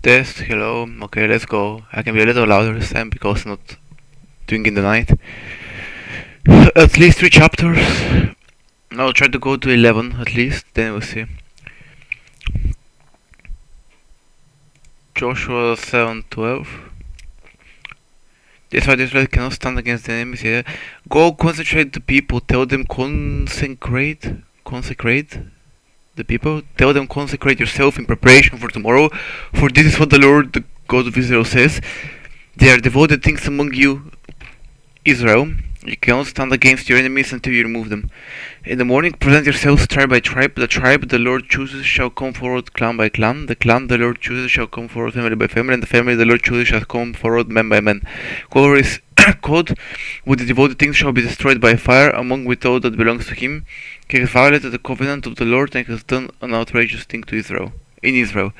Test, hello, okay, let's go. I can be a little louder this time because I'm not doing in the night. At least 3 chapters. I'll try to go to 11 at least, then we'll see. Joshua 7:12. That's why the Israelites cannot stand against the enemies here. Go concentrate the people, tell them consecrate the people, tell them consecrate yourself in preparation for tomorrow, for this is what the Lord, the God of Israel says. There are devoted things among you, Israel. You cannot stand against your enemies until you remove them. In the morning, present yourselves tribe by tribe. The tribe the Lord chooses shall come forward clan by clan. The clan the Lord chooses shall come forward family by family. And the family the Lord chooses shall come forward man by man. Whoever is caught with the devoted things shall be destroyed by fire, among with all that belongs to him. He has violated the covenant of the Lord and has done an outrageous thing to Israel. In Israel.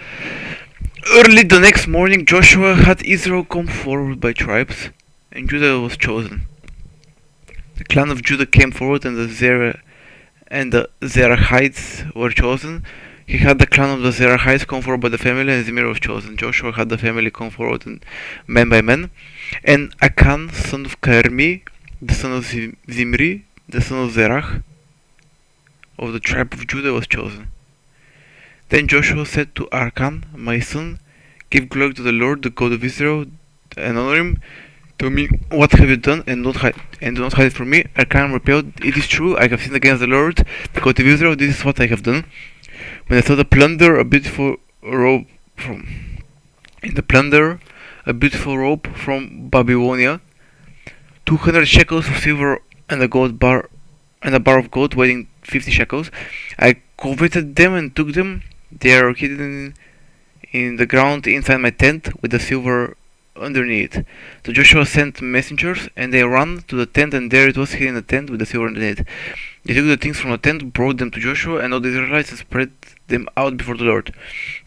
Early the next morning, Joshua had Israel come forward by tribes, and Judah was chosen. The clan of Judah came forward, and the Zerahites were chosen. He had the clan of the Zerahites come forward by the family, and Zimri was chosen. Joshua had the family come forward, and man by man. And Achan, son of Carmi, the son of Zimri, the son of Zerach, of the tribe of Judah, was chosen. Then Joshua said to Achan, my son, give glory to the Lord, the God of Israel, and honor him. Tell me, what have you done, and do not hide it from me? Achan replied, it is true, I have sinned against the Lord, the God of Israel. This is what I have done. When I saw the plunder, a beautiful robe from Babylonia, 200 shekels of silver, and a bar of gold weighing 50 shekels. I coveted them and took them. They are hidden in the ground inside my tent with the silver underneath. So Joshua sent messengers, and they ran to the tent, and there it was hidden in the tent with the silver underneath. They took the things from the tent, brought them to Joshua and all the Israelites, and spread them out before the Lord.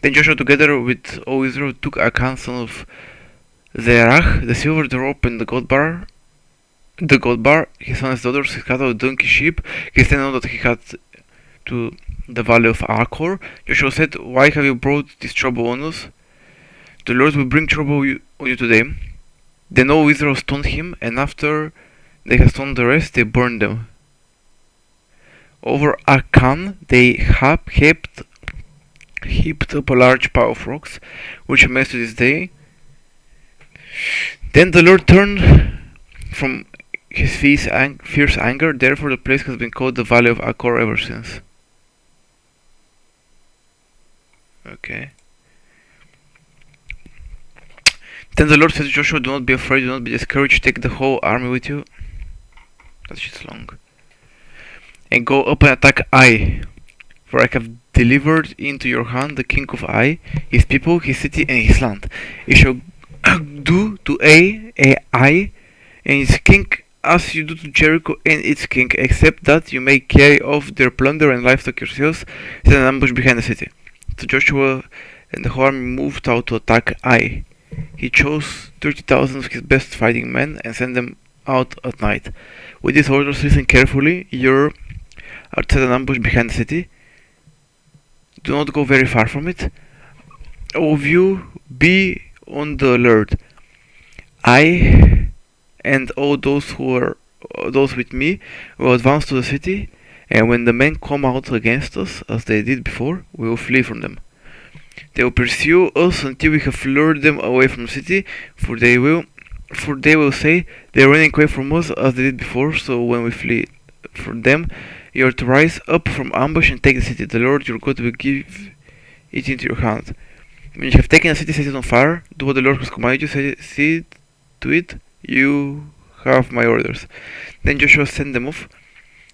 Then Joshua, together with all Israel, took Achan, son of Zerach, the silver, the rope, and the gold bar, his sons, daughters, his cattle, donkey, sheep. He sent out that he had to the valley of Achor. Joshua said, why have you brought this trouble on us? The Lord will bring trouble on you today. Then all Israel stoned him, and after they had stoned the rest, they burned them. Over Achan they heaped up a large pile of rocks, which remains to this day. Then the Lord turned from his fierce anger, therefore the place has been called the Valley of Achor ever since. Okay. Then the Lord said to Joshua, do not be afraid, do not be discouraged, take the whole army with you. That shit's long. And go up and attack Ai, for I have delivered into your hand the king of Ai, his people, his city, and his land. You shall do to Ai and its king as you do to Jericho and its king, except that you may carry off their plunder and livestock yourselves, set an ambush behind the city. So Joshua and the whole army moved out to attack Ai. He chose 30,000 of his best fighting men and sent them out at night. With these orders, listen carefully. You are to set an ambush behind the city. Do not go very far from it. All of you, be on the alert. I and all those with me will advance to the city, and when the men come out against us, as they did before, we will flee from them. They will pursue us until we have lured them away from the city, for they will say, they are running away from us as they did before. So when we flee from them, you are to rise up from ambush and take the city. The Lord your God will give it into your hand. When you have taken the city, set it on fire. Do what the Lord has commanded you. See to it. You have my orders. Then Joshua sent them off,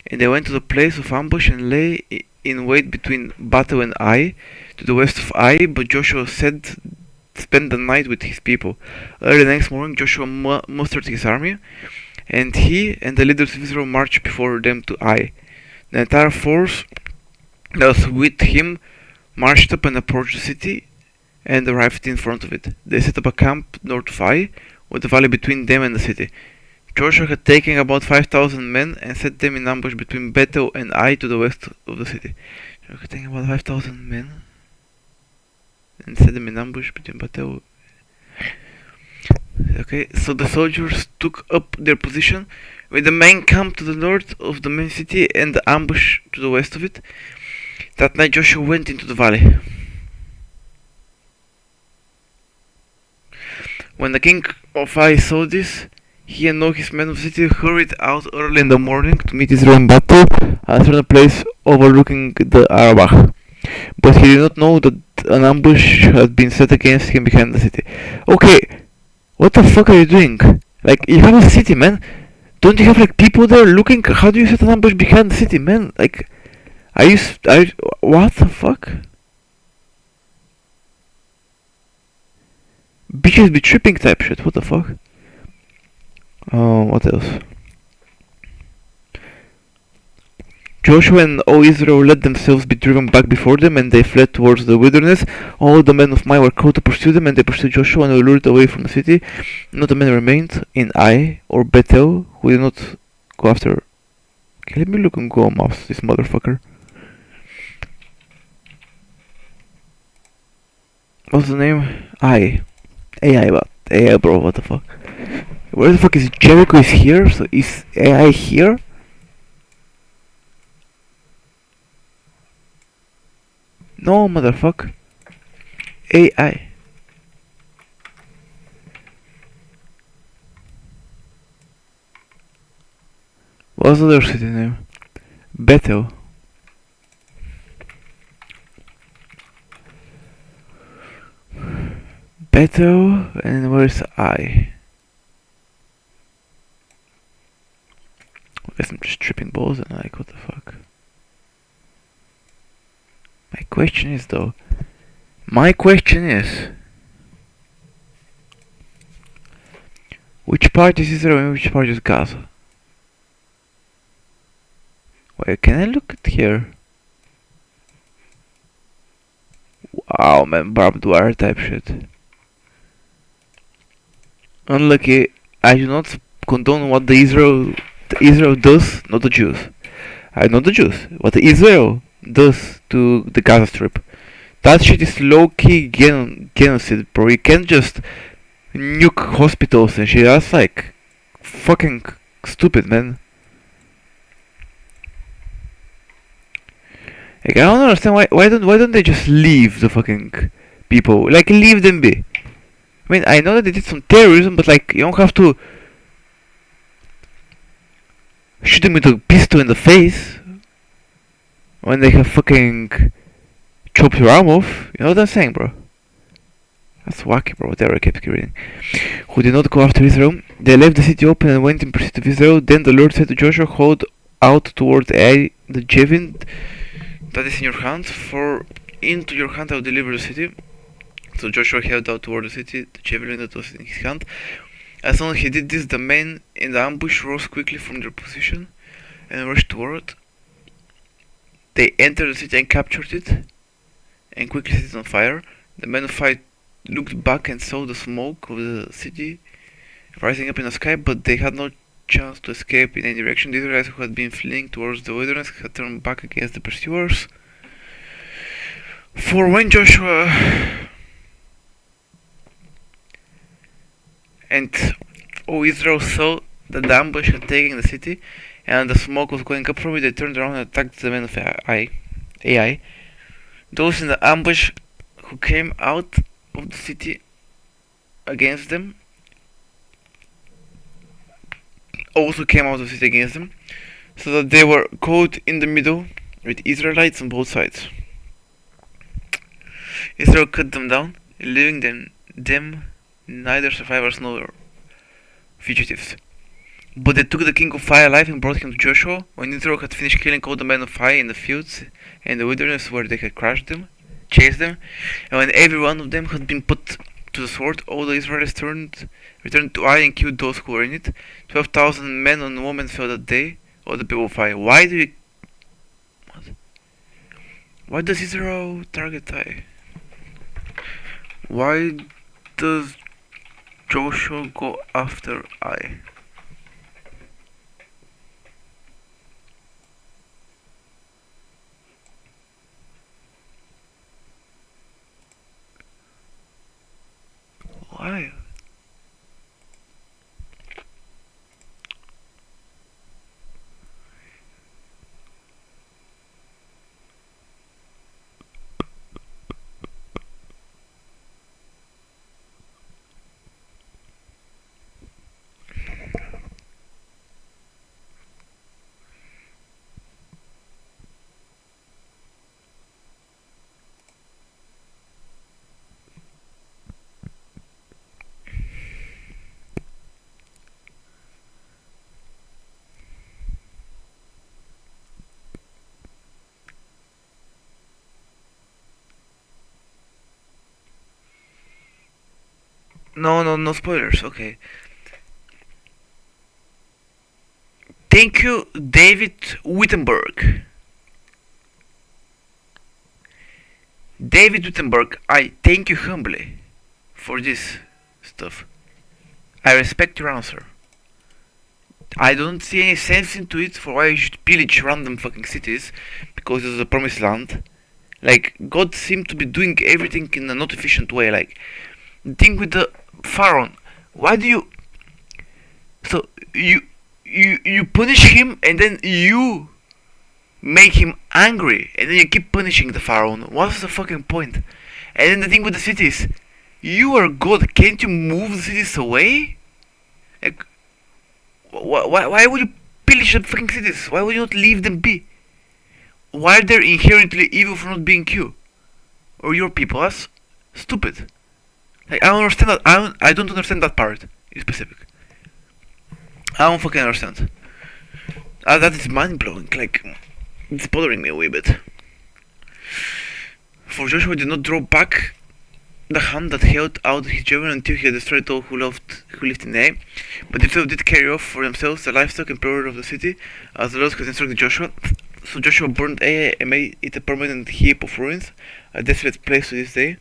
and they went to the place of ambush and lay in wait between Bethel and Ai, to the west of Ai. But Joshua said, spend the night with his people. Early the next morning, Joshua mustered his army, and he and the leaders of Israel marched before them to Ai. The entire force that was with him marched up and approached the city and arrived in front of it. They set up a camp north of Ai, with the valley between them and the city. Joshua had taken about 5,000 men and set them in ambush between Bethel and Ai to the west of the city. Joshua had taken about 5,000 men and set them in ambush between Bethel. Okay, so the soldiers took up their position with the main camp to the north of the main city and the ambush to the west of it. That night Joshua went into the valley. When the king of Ai saw this, he and all his men of the city hurried out early in the morning to meet Israel in battle at a certain place overlooking the Arabah. But he did not know that an ambush had been set against him behind the city. Okay, what the fuck are you doing? Like, you have a city, man. Don't you have like people there looking? How do you set an ambush behind the city, man? Like, what the fuck? Bitches be tripping type shit. What the fuck? Oh, what else? Joshua and all Israel let themselves be driven back before them, and they fled towards the wilderness. All the men of Mai were called to pursue them, and they pursued Joshua and were lured away from the city. Not a man remained in Ai or Bethel who did not go after. Okay, let me look on Google Maps, this motherfucker. What's the name? Ai. AI, but AI, bro, what the fuck? Where the fuck is Jericho? Is here? So is AI here? No, motherfucker. AI. What's the other city name? Bethel. Bethel, and where's I? I guess I'm just tripping balls and like, what the fuck? My question is which part is Israel and which part is Gaza? Wait, can I look at here? Wow, man, barbed wire type shit. Unlucky, I do not condone what the Israel does, not the Jews. I know the Jews. What Israel does to the Gaza Strip. That shit is low-key genocide, bro. You can't just nuke hospitals and shit. That's like fucking stupid, man. Like, I don't understand why don't they just leave the fucking people? Like, leave them be. I mean, I know that they did some terrorism, but like, you don't have to shoot them with a pistol in the face when they have fucking chopped your arm off. You know what I'm saying, bro? That's wacky, bro. Whatever, I kept reading. Who did not go after Israel. They left the city open and went in pursuit of Israel. Then the Lord said to Joshua, hold out towards Ai the javelin that is in your hand, for into your hand I will deliver the city. So Joshua held out toward the city the javelin that was in his hand. As soon as he did this, the men in the ambush rose quickly from their position and rushed toward. They entered the city and captured it, and quickly set it on fire. The men of Ai looked back and saw the smoke of the city rising up in the sky, but they had no chance to escape in any direction. The Israelites who had been fleeing towards the wilderness had turned back against the pursuers. For when Joshua and all Israel saw that the ambush had taken the city and the smoke was going up from it, they turned around and attacked the men of Ai. Those in the ambush who came out of the city against them also came out of the city against them, so that they were caught in the middle with Israelites on both sides. Israel cut them down, leaving them neither survivors nor fugitives. But they took the king of Ai alive and brought him to Joshua. When Israel had finished killing all the men of Ai in the fields and the wilderness where they had chased them, and when every one of them had been put to the sword, all the Israelites returned to Ai and killed those who were in it. 12,000 men and women fell that day, all the people of Ai. Why does Israel target Ai? Why does Joshua go after Ai? Why? No spoilers. Okay. Thank you, David Wittenberg. David Wittenberg, I thank you humbly for this stuff. I respect your answer. I don't see any sense into it for why you should pillage random fucking cities because it's a promised land. Like, God seemed to be doing everything in a not efficient way. Like, the thing with the Pharaoh, why do you. So, you punish him and then you make him angry and then you keep punishing the Pharaoh. What's the fucking point? And then the thing with the cities, you are God, can't you move the cities away? Like, why would you pillage the fucking cities? Why would you not leave them be? Why are they inherently evil for not being you? Or your people? That's stupid. Like, I don't understand that. I don't understand that part in specific. I don't fucking understand. That is mind blowing. Like, it's bothering me a wee bit. For Joshua did not draw back the hand that held out his javelin until he had destroyed all who lived in Ai, but the two did carry off for themselves the livestock and plunder of the city, as the Lord had instructed Joshua. So Joshua burned Ai and made it a permanent heap of ruins, a desolate place to this day.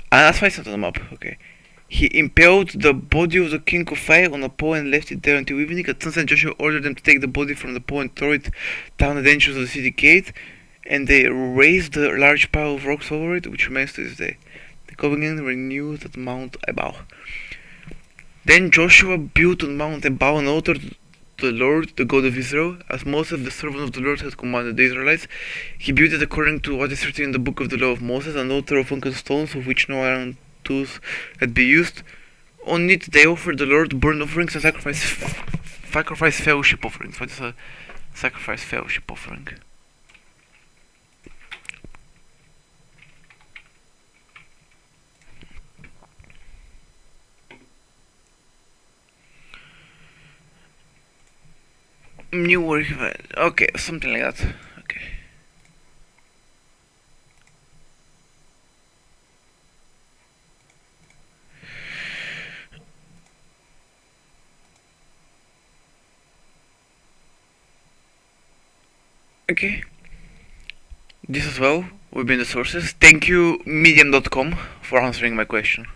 And that's why it's not on the map, okay. He impaled the body of the king of Ai on a pole and left it there until evening. At sunset, Joshua ordered them to take the body from the pole and throw it down the entrance of the city gate, and they raised a large pile of rocks over it, which remains to this day. The covenant renewed at Mount Ebal. Then Joshua built on Mount Ebal an altar to the Lord, the God of Israel, as Moses, the servant of the Lord, had commanded the Israelites. He built it according to what is written in the book of the law of Moses, an altar of uncut stones, of which no iron tools had been used. On it they offered the Lord burnt offerings and sacrifice fellowship offerings. What is a sacrifice fellowship offering? New work, okay, something like that. Okay. Okay. This as well will be in the sources. Thank you, medium.com, for answering my question.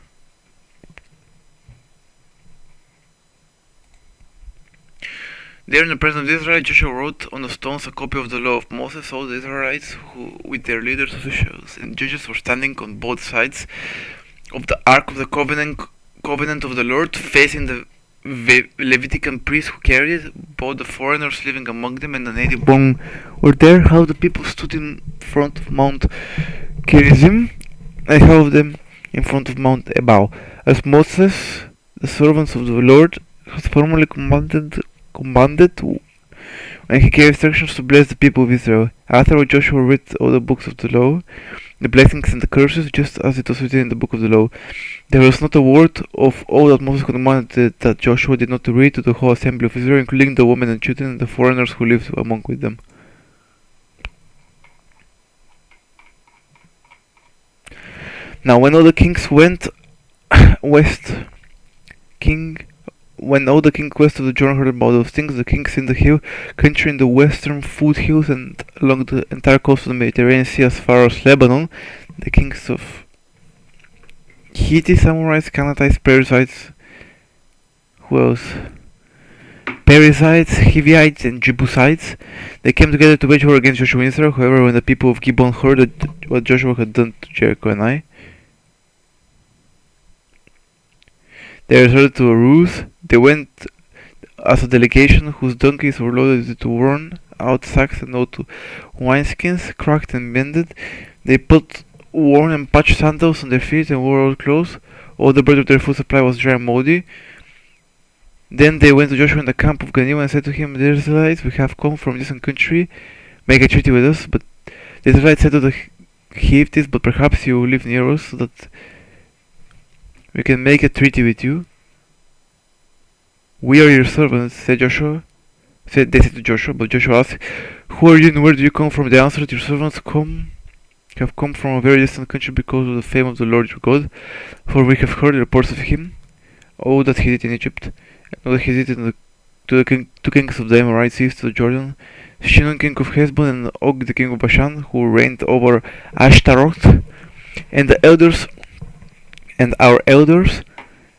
There in the presence of Israel, Joshua wrote on the stones a copy of the law of Moses. All the Israelites, who, with their leaders, officials, and judges, were standing on both sides of the Ark of the Covenant of the Lord, facing the Levitical priests who carried it. Both the foreigners living among them and the native born were there. How the people stood in front of Mount Gerizim, and half of them in front of Mount Ebal, as Moses, the servant of the Lord, had formerly commanded when he gave instructions to bless the people of Israel. Afterward, Joshua read all the books of the law, the blessings and the curses, just as it was written in the book of the law. There was not a word of all that Moses commanded that Joshua did not read to the whole assembly of Israel, including the women and children and the foreigners who lived among with them. Now, when all the kings went west, when all the kings west of the Jordan heard about those things, the kings in the hill country, in the western foothills, and along the entire coast of the Mediterranean Sea as far as Lebanon, the kings of Hittites, Amorites, Canaanites, Perizzites, who else? Perizzites, Hivites, and Jebusites, they came together to wage war against Joshua and Israel. However, when the people of Gibeon heard what Joshua had done to Jericho and Ai, They resorted to a ruse. They went as a delegation whose donkeys were loaded with worn out sacks and out wineskins, cracked and bended. They put worn and patched sandals on their feet and wore old clothes. All the bread of their food supply was dry and moldy. Then they went to Joshua in the camp of Ganim and said to him, "The Israelites, we have come from distant country, make a treaty with us." But the Israelites said to the Hittites, "But perhaps you live near us, so that we can make a treaty with you." "We are your servants," said Joshua. They said to Joshua, but Joshua asked, "Who are you and where do you come from?" They answered, "Your servants have come from a very distant country because of the fame of the Lord your God, for we have heard reports of him, all that he did in Egypt, and all that he did to the two kings of the Amorites east of the Jordan, Shinon king of Heshbon and Og the king of Bashan, who reigned over Ashtaroth, and the elders and our elders,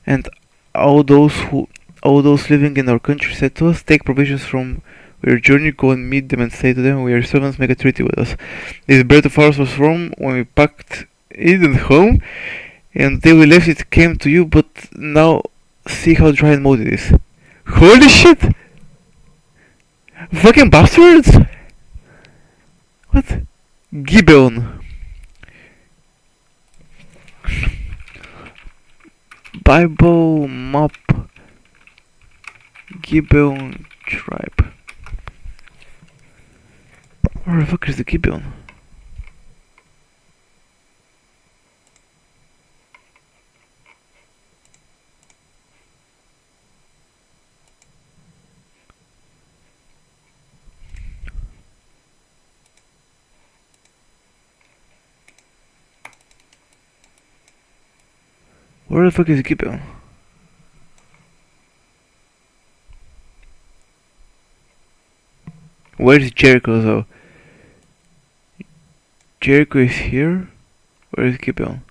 and all those living in our country said to us, Take provisions from your journey, go and meet them and say to them, We are your servants, make a treaty with us. This bread of ours was from when we packed it at home, and the day we left it came to you, but now see how dry and moldy it is." Holy shit! Fucking bastards! What? Gibeon. Bible map. Gibeon tribe. Where the fuck is the Gibeon? Where the fuck is Gibeon? Where is Jericho though? Jericho is here? Where is Gibeon?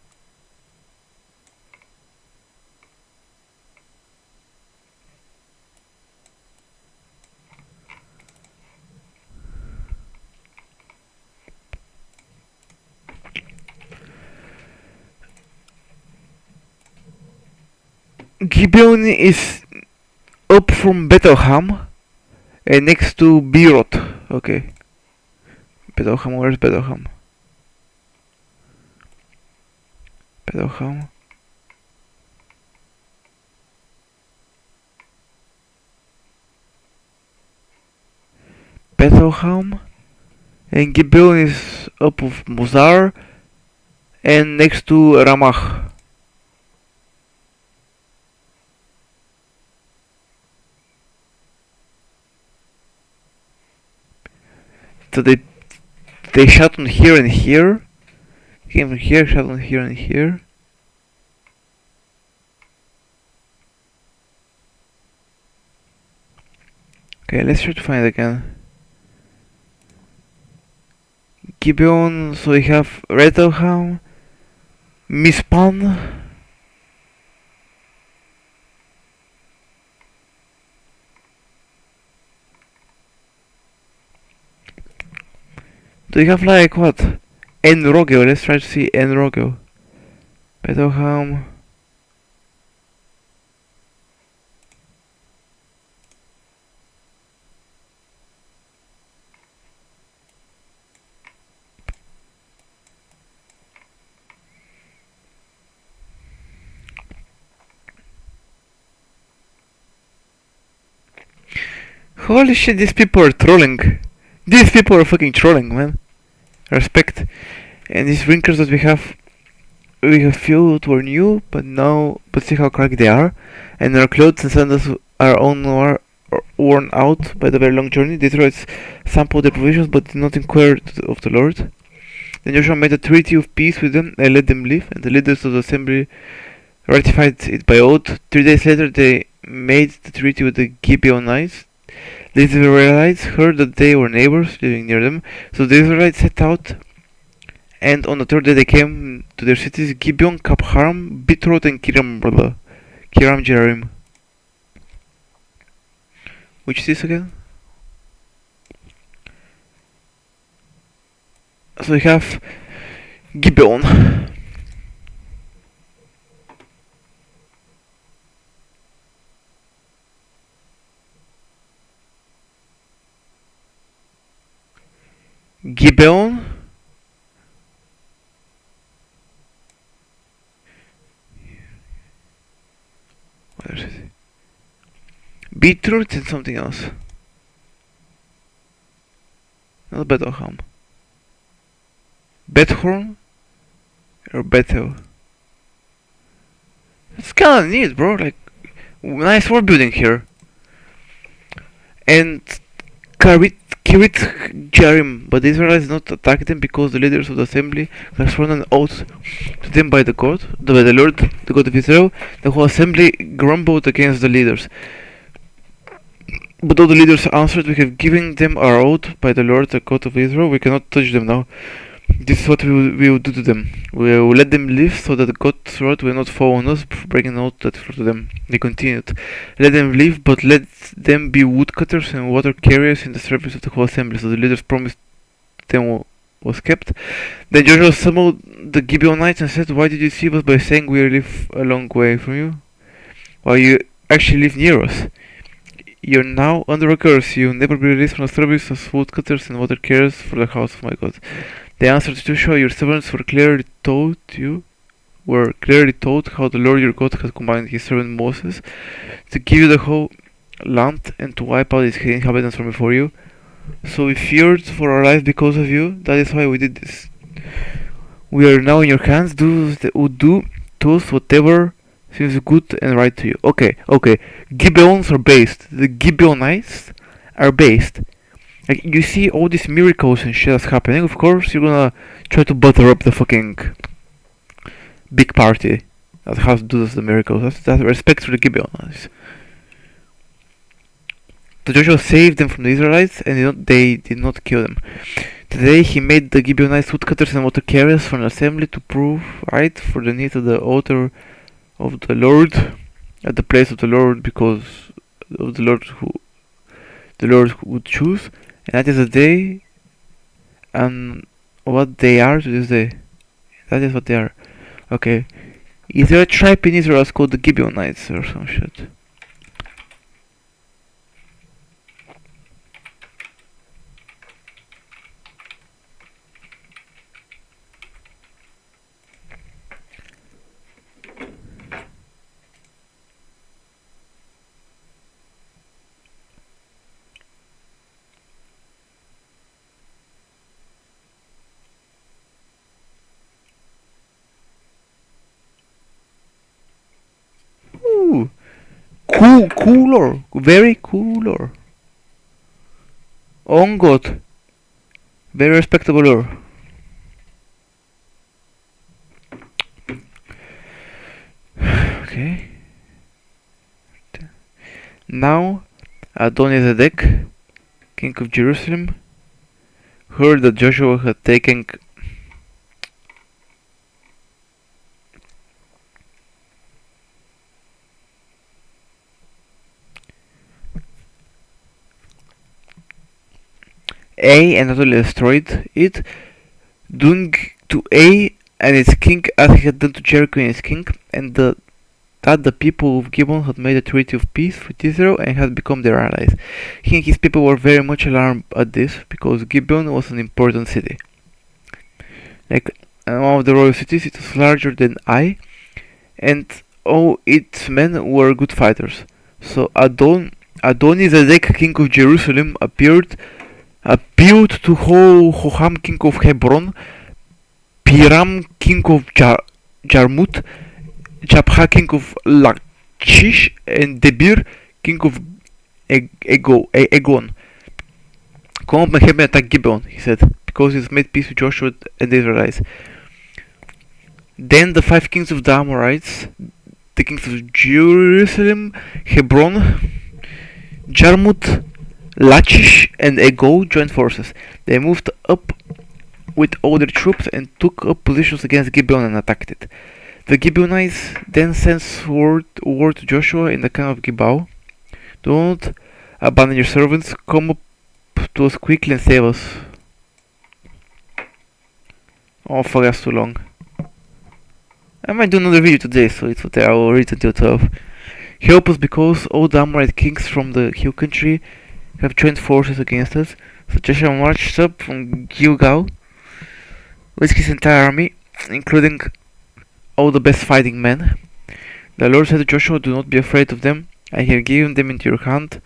Gibeon is up from Bethlehem and next to Beerot. Okay. Bethlehem, where's Bethlehem? Bethlehem. Bethlehem. And Gibeon is up of Mozar and next to Ramah. So they shot on here and here. Came from here, shot on here and here. Okay, let's try to find it again. Gibeon, so we have Rettelham, Mispan. Do you have like what? Enrogel, let's try to see Enrogel. Bethlehem. Holy shit, these people are trolling. These people are fucking trolling, man. Respect. And these wrinkles that we have few that were new, but see how cracked they are. And our clothes and sandals are all worn out by the very long journey. The Israelites sampled their provisions, but did not inquire of the Lord. Then Joshua made a treaty of peace with them and let them live, and the leaders of the assembly ratified it by oath. 3 days later, they made the treaty with the Gibeonites. The Israelites heard that they were neighbors living near them, so the Israelites set out, and on the 3rd day they came to their cities, Gibeon, Kapharam, Bitrot, and Kiram Jearim. Which is this again? So we have Gibeon. Gibeon. Where is it? Beetroot and something else. Not Bethlehem. Bethorn or Bethel. It's kinda neat, bro. Like, nice world building here. And Kirit Jearim, but the Israelites did not attack them because the leaders of the assembly had sworn an oath to them by the Lord, the God of Israel. The whole assembly grumbled against the leaders. But all the leaders answered, "We have given them our oath by the Lord, the God of Israel. We cannot touch them now. This is what we will do to them. We will let them live so that God's wrath will not fall on us for breaking an oath that was to them." They continued, "Let them live, but let them be woodcutters and water carriers in the service of the whole assembly." So the leaders promised them was kept. Then Joshua summoned the Gibeonites and said, "Why did you deceive us by saying we live a long way from you, while you actually live near us? You're now under a curse. You'll never be released from the service as woodcutters and water carriers for the house of my God." They answered, "Joshua, your servants were clearly told how the Lord your God had commanded his servant Moses to give you the whole land and to wipe out its inhabitants from before you. So we feared for our life because of you. That is why we did this. We are now in your hands. Do to us whatever seems good and right to you." Okay. Gibeons are based. The Gibeonites are based. Like, you see all these miracles and shit that's happening, of course you're gonna try to butter up the fucking big party that has to do the miracles. That's respect for the Gibeonites. So Joshua saved them from the Israelites, and they did not kill them. Today he made the Gibeonites woodcutters and water carriers for an assembly to provide for the needs of the altar of the Lord at the place of the Lord, because of the Lord who the Lord would choose. And that is the day and what they are to this day. That is what they are. Okay. Is there a tribe in Israel called the Gibeonites or some shit? Ooh, cooler, very cooler. On God, very respectable lore. Okay. Now, Adonizedek, king of Jerusalem, heard that Joshua had taken A and utterly destroyed it, doing to A and its king as he had done to Jericho and its king, and that the people of Gibeon had made a treaty of peace with Israel and had become their allies. He and his people were very much alarmed at this, because Gibeon was an important city. Like one of the royal cities, it was larger than Ai, and all its men were good fighters. So Adonizedek, king of Jerusalem, appealed to Hoham, king of Hebron, Piram, king of Jarmut, Jabha, king of Lachish, and Debir, king of Egon. "Come up and help me attack Gibeon," he said, because he has made peace with Joshua and the Israelites. Then the 5 kings of the Amorites, the kings of Jerusalem, Hebron, Jarmut, Lachish, and Ego, joined forces. They moved up with all their troops and took up positions against Gibeon and attacked it. The Gibeonites then sent word to Joshua in the camp of Gilgal, "Don't abandon your servants, come up to us quickly and save us." Oh fuck, that's too long. I might do another video today, so it's what I will read until 12. "Help us, because all the Amorite kings from the hill country have joined forces against us." So Joshua marched up from Gilgal with his entire army, including all the best fighting men. The Lord said to Joshua, "Do not be afraid of them. I have given them into your hand.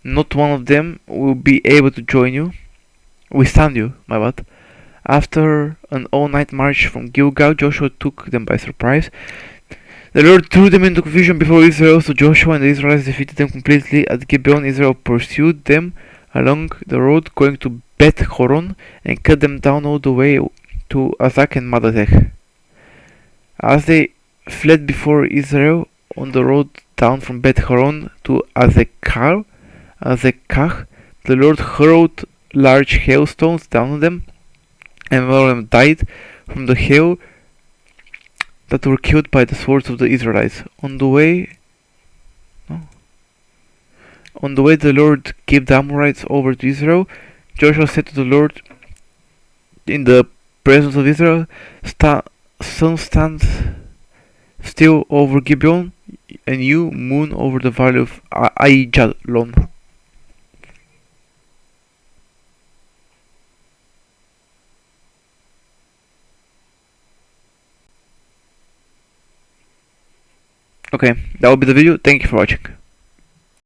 Not one of them will be able to withstand you, my bad." After an all-night march from Gilgal, Joshua took them by surprise. The Lord threw them into confusion before Israel, so Joshua and the Israelites defeated them completely. At Gibeon, Israel pursued them along the road going to Beth Horon and cut them down all the way to Azak and Madadech. As they fled before Israel on the road down from Beth Horon to Azekah, the Lord hurled large hailstones down on them, and all of them died from the hail that were killed by the swords of the Israelites. On the way, the Lord gave the Amorites over to Israel. Joshua said to the Lord in the presence of Israel, "Sun stands still over Gibeon, and you, moon, over the valley of Aijalon." Okay, that will be the video. Thank you for watching.